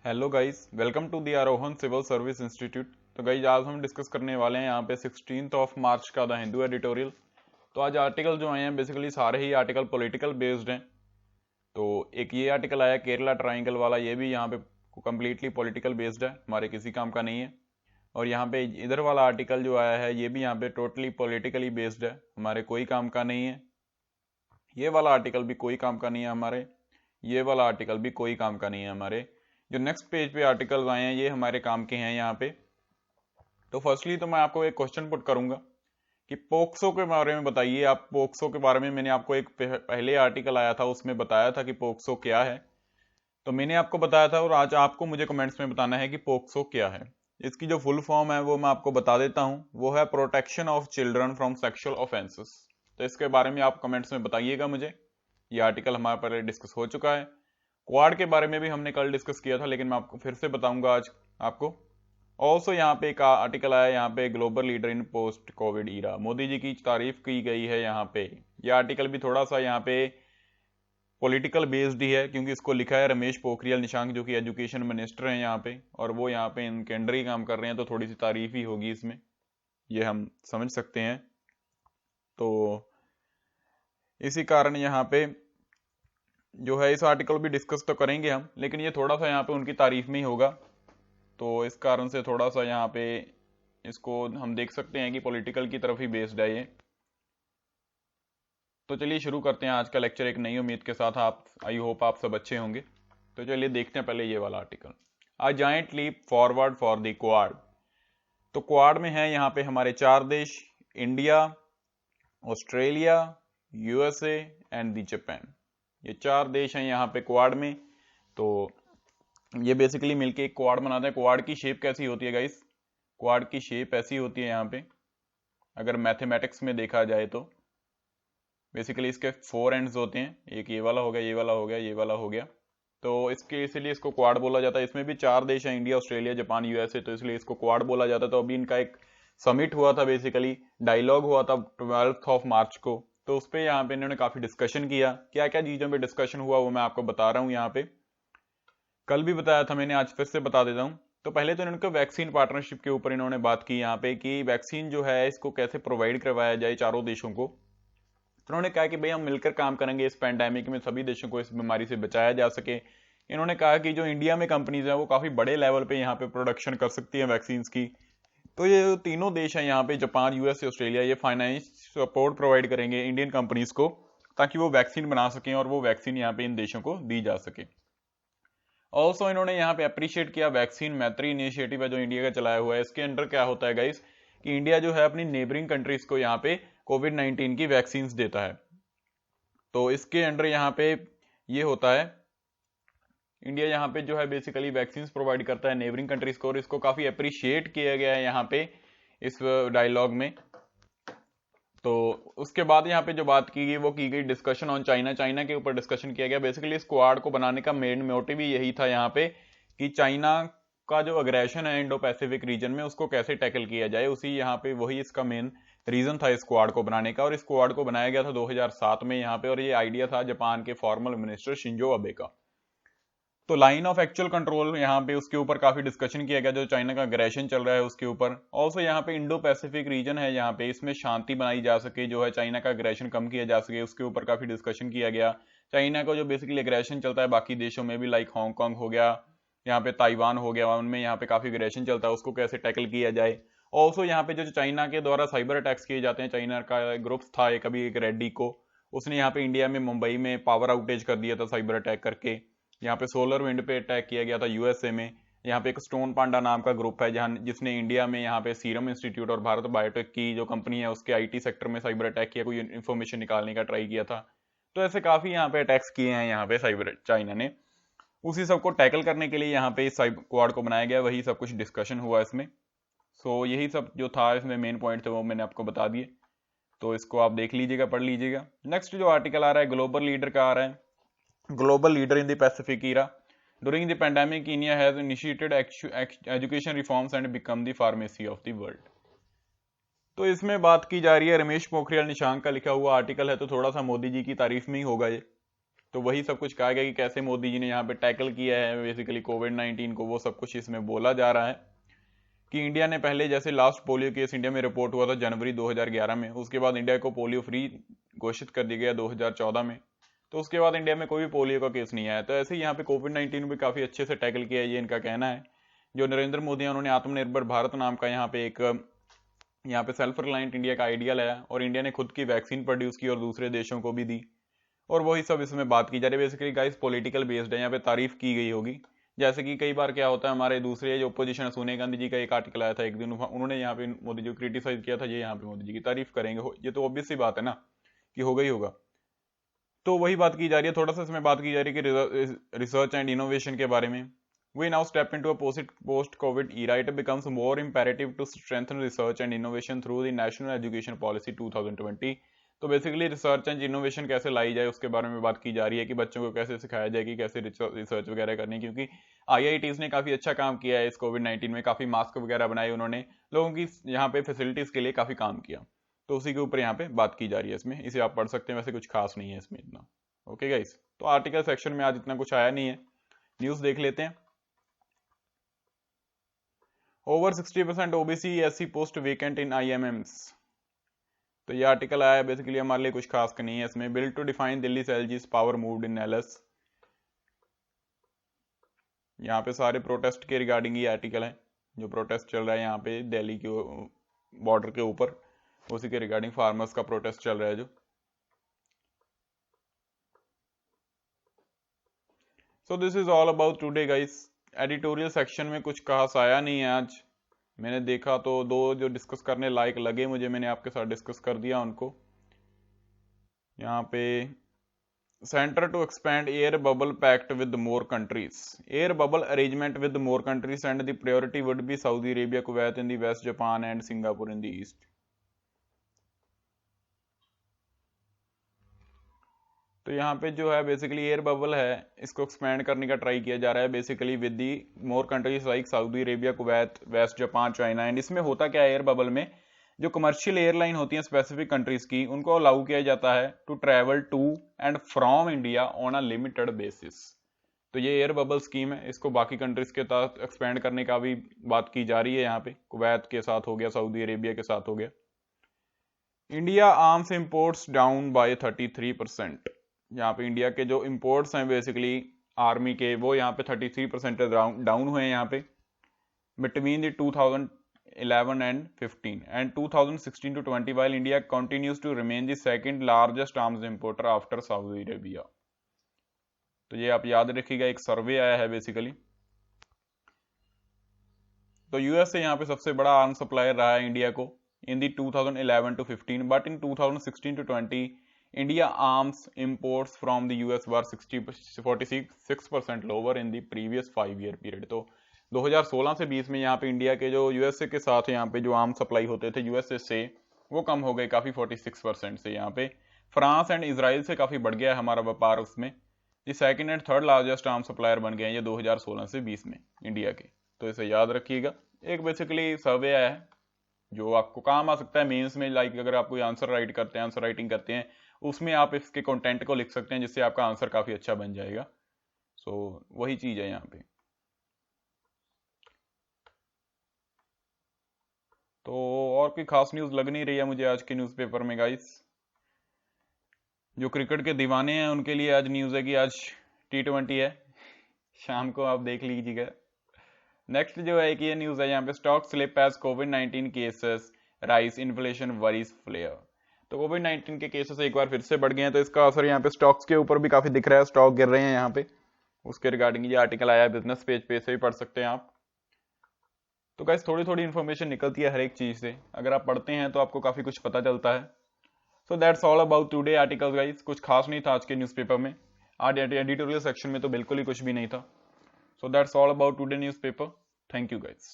Hello guys, welcome to the Aarohan civil service institute. तो guys आज हम डिस्कस करने वाले हैं यहाँ पे 16th ऑफ मार्च का द हिंदू एडिटोरियल। तो आज आर्टिकल जो आए हैं बेसिकली सारे ही आर्टिकल पॉलिटिकल बेस्ड हैं। तो एक ये आर्टिकल आया केरला ट्रायंगल वाला, ये भी यहाँ पे कम्प्लीटली पॉलिटिकल बेस्ड है, हमारे किसी काम का नहीं है। और यहाँ पे इधर वाला आर्टिकल जो आया है ये भी यहाँ पे टोटली पॉलिटिकली बेस्ड है, हमारे कोई काम का नहीं है। ये वाला आर्टिकल भी कोई काम का नहीं है हमारे, ये वाला आर्टिकल भी कोई काम का नहीं है हमारे। जो नेक्स्ट पेज पे आर्टिकल्स आए हैं ये हमारे काम के हैं यहाँ पे। तो फर्स्टली तो मैं आपको एक क्वेश्चन पुट करूंगा कि पोक्सो के बारे में बताइए। आप पोक्सो के बारे में मैंने आपको एक पहले आर्टिकल आया था उसमें बताया था कि पोक्सो क्या है। तो मैंने आपको बताया था और आज आपको मुझे कमेंट्स में बताना है कि पोक्सो क्या है। इसकी जो फुल फॉर्म है वो मैं आपको बता देता हूँ, वो है protection of children from sexual offences. तो इसके बारे में आप कमेंट्स में बताइएगा मुझे। ये आर्टिकल हमारे पहले डिस्कस हो चुका है। क्वाड के बारे में भी हमने कल डिस्कस किया था, लेकिन मैं आपको फिर से बताऊंगा आज आपको। ऑल्सो यहाँ पे एक आर्टिकल आया यहाँ पे global leader in post covid era, Modi ji की तारीफ की गई है यहाँ पे। यह आर्टिकल भी थोड़ा सा यहाँ पे पॉलिटिकल बेस्ड ही है, क्योंकि इसको लिखा है रमेश पोखरियाल निशंक जो कि एजुकेशन मिनिस्टर हैं यहाँ पे, और वो यहाँ पे इनके अंडर ही काम कर रहे हैं, तो थोड़ी सी तारीफ ही होगी इसमें, ये हम समझ सकते हैं। तो इसी कारण यहाँ पे जो है इस आर्टिकल भी डिस्कस तो करेंगे हम, लेकिन ये थोड़ा सा यहाँ पे उनकी तारीफ में ही होगा। तो इस कारण से थोड़ा सा यहाँ पे इसको हम देख सकते हैं कि पॉलिटिकल की तरफ ही बेस्ड है ये। तो चलिए शुरू करते हैं आज का लेक्चर एक नई उम्मीद के साथ। आप आई होप आप सब अच्छे होंगे। तो चलिए देखते हैं पहले ये वाला article, a giant leap forward for the quad. तो क्वाड में है यहाँ पे हमारे चार देश, India, Australia, USA and the Japan. ये चार देश हैं यहाँ पे क्वाड में। तो ये बेसिकली मिलके एक क्वाड बनाते हैं। क्वाड की शेप कैसी होती है गाइस? क्वाड की शेप ऐसी होती है यहाँ पे, अगर मैथमेटिक्स में देखा जाए तो बेसिकली इसके 4 एंड्स होते हैं, एक ये वाला हो गया, ये वाला हो गया, ये वाला हो गया। तो इसके इसीलिए इसको क्वाड बोला जाता है। इसमें भी चार देश हैं, इंडिया, ऑस्ट्रेलिया, जापान, यूएसए, तो इसलिए इसको क्वाड बोला जाता है। तो अभी इनका एक समिट हुआ था, बेसिकली डायलॉग हुआ था 12 ऑफ मार्च को। तो उस पर यहाँ पे इन्होंने काफी डिस्कशन किया। क्या क्या चीजों पे डिस्कशन हुआ वो मैं आपको बता रहा हूँ यहाँ पे। कल भी बताया था मैंने, आज फिर से बता देता हूँ। तो पहले तो इन्होंने वैक्सीन पार्टनरशिप के ऊपर इन्होंने बात की यहाँ पे कि वैक्सीन जो है इसको कैसे प्रोवाइड करवाया जाए चारों देशों को। तो उन्होंने कहा कि भाई हम मिलकर काम करेंगे इस पैंडेमिक में, सभी देशों को इस बीमारी से बचाया जा सके। इन्होंने कहा कि जो इंडिया में कंपनीज हैं वो काफी बड़े लेवल पे यहाँ पे प्रोडक्शन कर सकती हैं वैक्सीन की। तो ये तीनों देश हैं यहाँ पे, जापान, यूएस, ऑस्ट्रेलिया, ये फाइनेंस सपोर्ट प्रोवाइड करेंगे इंडियन कंपनीज को, ताकि वो वैक्सीन बना सकें और वो वैक्सीन यहाँ पे इन देशों को दी जा सके। ऑल्सो इन्होंने यहाँ पे अप्रिशिएट किया वैक्सीन मैत्री इनिशिएटिव है जो इंडिया का चलाया हुआ है। इसके अंडर क्या होता है गाइस कि इंडिया जो है अपनी नेबरिंग कंट्रीज को यहाँ पे कोविड-19 की वैक्सीन देता है। तो इसके अंडर यहाँ पे ये होता है, इंडिया यहाँ पे जो है बेसिकली वैक्सीन प्रोवाइड करता है नेबरिंग कंट्रीज को, और इसको काफी अप्रिशिएट किया गया है यहाँ पे इस डायलॉग में। तो उसके बाद यहाँ पे जो बात की गई वो की गई डिस्कशन ऑन चाइना। चाइना के ऊपर डिस्कशन किया गया। बेसिकली इस क्वाड को बनाने का मेन मोटिव ही यही था यहाँ पे कि चाइना का जो अग्रेशन है इंडो पैसिफिक रीजन में उसको कैसे टैकल किया जाए, उसी यहाँ पे वही इसका मेन रीजन था इस क्वाड को बनाने का। और इस क्वाड को बनाया गया था 2007 में यहाँ पे, और ये आइडिया था जापान के फॉर्मल मिनिस्टर शिंजो अबे का। तो लाइन ऑफ एक्चुअल कंट्रोल यहाँ पे उसके ऊपर काफी डिस्कशन किया गया, जो चाइना का अग्रेशन चल रहा है उसके ऊपर। ऑल्सो यहाँ पे इंडो पैसिफिक रीजन है, यहाँ पे इसमें शांति बनाई जा सके, जो है चाइना का अग्रेशन कम किया जा सके, उसके ऊपर काफी डिस्कशन किया गया। चाइना का जो बेसिकली अग्रेशन चलता है बाकी देशों में भी, लाइक हांगकांग हो गया, यहाँ पे ताइवान हो गया, उनमें यहाँ पे काफी अग्रेशन चलता है, उसको कैसे टैकल किया जाए। ऑल्सो यहाँ पे जो चाइना के द्वारा साइबर अटैक्स किए जाते हैं, चाइना का ग्रुप था एक अभी, एक रेड्डी को, उसने यहाँ पे इंडिया में मुंबई में पावर आउटेज कर दिया था साइबर अटैक करके। यहाँ पे सोलर विंड पे अटैक किया गया था यूएसए में। यहाँ पे एक स्टोन पांडा नाम का ग्रुप है जहाँ जिसने इंडिया में यहाँ पे सीरम इंस्टीट्यूट और भारत बायोटेक की जो कंपनी है उसके आईटी सेक्टर में साइबर अटैक किया, कोई इन्फॉर्मेशन निकालने का ट्राई किया था। तो ऐसे काफी यहाँ पे अटैक्स किए हैं यहाँ पे साइबर चाइना ने। उसी सबको टैकल करने के लिए यहाँ पे इस क्वाड को बनाया गया, वही सब कुछ डिस्कशन हुआ इसमें। सो यही सब जो था इसमें मेन पॉइंट थे वो मैंने आपको बता दिए। तो इसको आप देख लीजिएगा, पढ़ लीजिएगा। नेक्स्ट जो आर्टिकल आ रहा है ग्लोबल लीडर का आ रहा है, global leader in the Pacific era. During the pandemic, India has initiated education reforms and become the pharmacy of the world. तो इसमें बात की जा रही है, रमेश पोखरियाल निशंक का लिखा हुआ आर्टिकल है, तो थोड़ा सा मोदी जी की तारीफ में ही होगा ये। तो वही सब कुछ कहा गया कि कैसे मोदी जी ने यहाँ पे टैकल किया है बेसिकली कोविड-19 को, वो सब कुछ इसमें बोला जा रहा है कि इंडिया ने पहले, जैसे लास्ट पोलियो केस इंडिया में रिपोर्ट हुआ था जनवरी 2011 में, उसके बाद इंडिया को पोलियो फ्री घोषित कर दिया गया 2014 में, तो उसके बाद इंडिया में कोई भी पोलियो का केस नहीं आया। तो ऐसे ही यहाँ पे कोविड-19 भी काफी अच्छे से टैकल किया है, ये इनका कहना है। जो नरेंद्र मोदी है, उन्होंने आत्मनिर्भर भारत नाम का यहाँ पे एक यहाँ पे सेल्फ रिलायंट इंडिया का आइडिया लाया और इंडिया ने खुद की वैक्सीन प्रोड्यूस की और दूसरे देशों को भी दी, और वही सब इसमें बात की जा रही है। बेसिकली गाइस पॉलिटिकल बेस्ड है, यहाँ पे तारीफ की गई होगी। जैसे कि कई बार क्या होता है, हमारे दूसरे जो अपोजिशन है, सोनिया गांधी जी का एक आर्टिकल आया था एक दिन, उन्होंने यहाँ पे मोदी जी को क्रिटिसाइज किया था, ये यहाँ पे मोदी जी की तारीफ करेंगे, ये तो ऑब्वियस सी बात है ना कि होगा ही होगा। तो वही बात की जा रही है, थोड़ा सा इसमें बात की जा रही है कि रिसर्च एंड इनोवेशन के बारे में। We now step into a post-COVID era. It becomes more imperative to strengthen research and innovation through the National Education Policy 2020. तो बेसिकली रिसर्च एंड इनोवेशन कैसे लाई जाए उसके बारे में बात की जा रही है कि बच्चों को कैसे सिखाया जाए कि कैसे रिसर्च वगैरह करनी, क्योंकि IITs ने काफी अच्छा काम किया है इस कोविड-19 में, काफी मास्क वगैरह बनाए उन्होंने, लोगों की यहाँ पे फैसिलिटीज के लिए काफी काम किया, तो उसी के ऊपर यहाँ पे बात की जा रही है इसमें। इसे आप पढ़ सकते हैं, वैसे कुछ खास नहीं है इसमें इतना। ओके गाइस, तो आर्टिकल सेक्शन में आज इतना कुछ आया नहीं है, न्यूज देख लेते हैं। Over 60% OBC SC post vacant in IMMs, तो ये आर्टिकल आया है, बेसिकली हमारे लिए कुछ खास का नहीं है इसमें। Bill to define Delhi LG's power moved in LS, यहाँ पे सारे प्रोटेस्ट के रिगार्डिंग ये आर्टिकल है, जो प्रोटेस्ट चल रहा है यहाँ पे दिल्ली के बॉर्डर के ऊपर, उसी के रिगार्डिंग फार्मर्स का प्रोटेस्ट चल रहा है जो। So this is all about today guys. Editorial section में कुछ खास आया नहीं है आज, मैंने देखा तो दो जो डिस्कस करने लायक लगे मुझे, मैंने आपके साथ डिस्कस कर दिया उनको। यहाँ पे centre to expand air bubble pact with more countries, air bubble arrangement with more countries and the priority would be Saudi Arabia, Kuwait in the west, Japan and Singapore in the east. तो यहाँ पे जो है basically air bubble है, इसको expand करने का try किया जा रहा है basically with the more countries like Saudi Arabia, Kuwait, west Japan, China. And इसमें होता क्या है, एयर बबल में जो कमर्शियल एयरलाइन होती है स्पेसिफिक कंट्रीज की, उनको अलाउ किया जाता है to travel to and from India on a limited basis. तो ये एयर बबल स्कीम है, इसको बाकी कंट्रीज के तहत एक्सपेंड करने का भी बात की जा रही है। यहाँ पे कुवैत के साथ हो गया, सऊदी अरेबिया के साथ हो गया। India arms imports down by 33%, यहाँ पे इंडिया के जो इंपोर्ट्स हैं बेसिकली आर्मी के, वो यहाँ पे 33% डाउन हुए हैं यहाँ पे between the 2011 and 15 and 2016 to 20, while India continues to remain the second largest arms importer after Saudi Arabia। तो ये आप याद रखिएगा, एक सर्वे आया है बेसिकली। तो यूएस से यहाँ पे सबसे बड़ा आर्म सप्लायर रहा है इंडिया को इन दी 2011 to 15, but in 2016 to 20 India arms imports from the US were 46% lower in the previous 5-year period। तो 2016 से 20 में यहाँ पे इंडिया के जो यूएसए के साथ यहाँ पे जो आर्म सप्लाई होते थे यूएसए से, वो कम हो गए काफी 46% से। यहाँ पे फ्रांस एंड इजराइल से काफी बढ़ गया है हमारा व्यापार, उसमें ये second and third largest arm supplier बन गए हैं ये 2016 से 20 में इंडिया के। तो इसे याद रखिएगा, एक बेसिकली सर्वे आया है जो आपको काम आ सकता है मेंस में। लाइक अगर आप कोई आंसर राइट करते हैं, आंसर राइटिंग करते हैं, उसमें आप इसके कंटेंट को लिख सकते हैं जिससे आपका आंसर काफी अच्छा बन जाएगा। सो वही चीज है यहाँ पे। तो और कोई खास न्यूज लग नहीं रही है मुझे आज के न्यूज़पेपर में गाइस। जो क्रिकेट के दीवाने हैं उनके लिए आज न्यूज है कि आज T20 है, शाम को आप देख लीजिएगा। नेक्स्ट जो है कि ये न्यूज है यहाँ पे, स्टॉक स्लिप एज कोविड-19 cases rise, inflation worries flare. तो कोविड-19 के केसेस एक बार फिर से बढ़ गए हैं, तो इसका असर यहाँ पे स्टॉक्स के ऊपर भी काफी दिख रहा है, स्टॉक गिर रहे हैं यहाँ पे। उसके रिगार्डिंग ये आर्टिकल आया है बिजनेस पेज पे, से भी पढ़ सकते हैं आप। तो गाइस थोड़ी थोड़ी इन्फॉर्मेशन निकलती है हर एक चीज से, अगर आप पढ़ते हैं तो आपको काफी कुछ पता चलता है। So that's all about today articles guys, कुछ खास नहीं था आज के न्यूज़पेपर में। आज एडिटोरियल सेक्शन में तो बिल्कुल ही कुछ भी नहीं था। So that's all about today newspaper. Thank you guys.